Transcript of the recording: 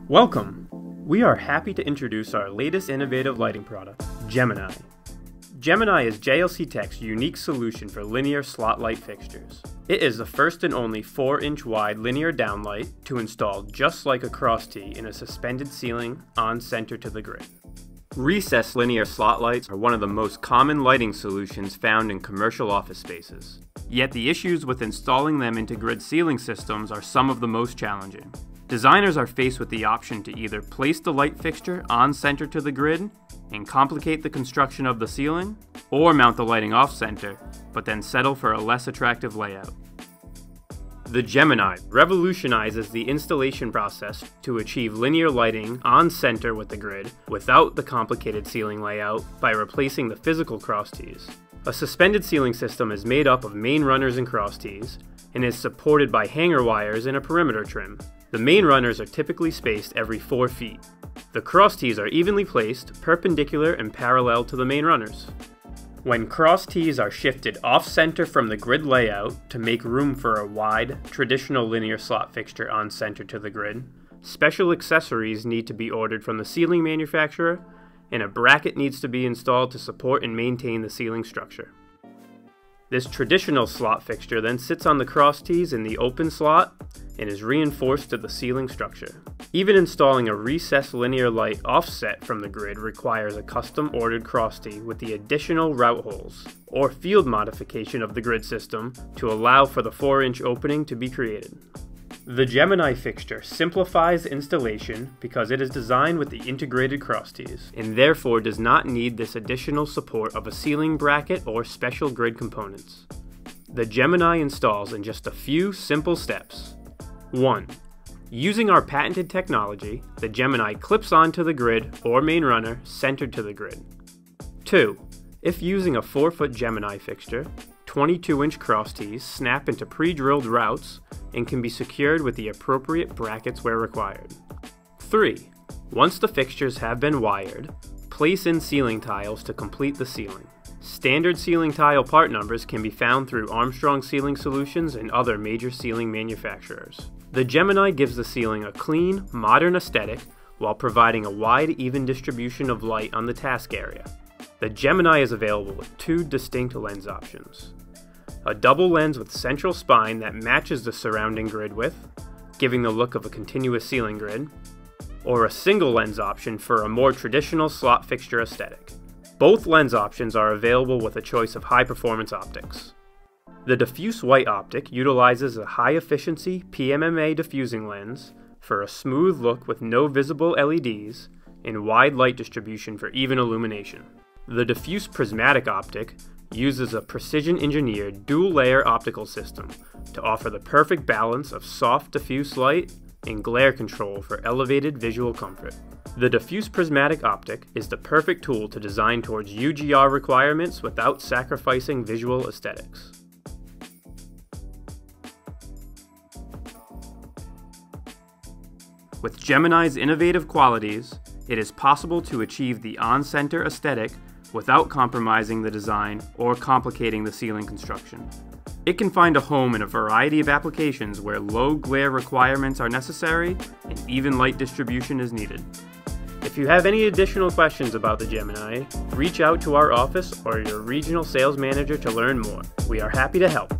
Welcome! We are happy to introduce our latest innovative lighting product, GEMINI. GEMINI is JLC-Tech's unique solution for linear slot light fixtures. It is the first and only 4-inch wide linear downlight to install just like a cross T in a suspended ceiling on center to the grid. Recessed linear slot lights are one of the most common lighting solutions found in commercial office spaces. Yet the issues with installing them into grid ceiling systems are some of the most challenging. Designers are faced with the option to either place the light fixture on center to the grid and complicate the construction of the ceiling, or mount the lighting off center, but then settle for a less attractive layout. The GEMINI revolutionizes the installation process to achieve linear lighting on center with the grid without the complicated ceiling layout by replacing the physical cross Ts. A suspended ceiling system is made up of main runners and cross Ts and is supported by hanger wires and a perimeter trim. The main runners are typically spaced every 4 feet. The cross Ts are evenly placed, perpendicular and parallel to the main runners. When cross Ts are shifted off-center from the grid layout to make room for a wide, traditional linear slot fixture on center to the grid, special accessories need to be ordered from the ceiling manufacturer, and a bracket needs to be installed to support and maintain the ceiling structure. This traditional slot fixture then sits on the cross Ts in the open slot and is reinforced to the ceiling structure. Even installing a recessed linear light offset from the grid requires a custom ordered cross T with the additional route holes, or field modification of the grid system to allow for the 4-inch opening to be created. The GEMINI fixture simplifies installation because it is designed with the integrated cross Ts, and therefore does not need this additional support of a ceiling bracket or special grid components. The GEMINI installs in just a few simple steps. 1. Using our patented technology, the GEMINI clips onto the grid or main runner centered to the grid. 2. If using a 4-foot GEMINI fixture, 22-inch cross Ts snap into pre-drilled routes and can be secured with the appropriate brackets where required. 3. Once the fixtures have been wired, place in ceiling tiles to complete the ceiling. Standard ceiling tile part numbers can be found through Armstrong Ceiling Solutions and other major ceiling manufacturers. The GEMINI gives the ceiling a clean, modern aesthetic while providing a wide, even distribution of light on the task area. The GEMINI is available with 2 distinct lens options. A double lens with central spine that matches the surrounding grid width, giving the look of a continuous ceiling grid, or a single lens option for a more traditional slot fixture aesthetic. Both lens options are available with a choice of high-performance optics. The diffuse white optic utilizes a high-efficiency PMMA diffusing lens for a smooth look with no visible LEDs and wide light distribution for even illumination. The diffuse prismatic optic uses a precision-engineered dual-layer optical system to offer the perfect balance of soft diffuse light and glare control for elevated visual comfort. The diffuse prismatic optic is the perfect tool to design towards UGR requirements without sacrificing visual aesthetics. With GEMINI's innovative qualities, it is possible to achieve the on-center aesthetic without compromising the design or complicating the ceiling construction. It can find a home in a variety of applications where low glare requirements are necessary and even light distribution is needed. If you have any additional questions about the GEMINI, reach out to our office or your regional sales manager to learn more. We are happy to help.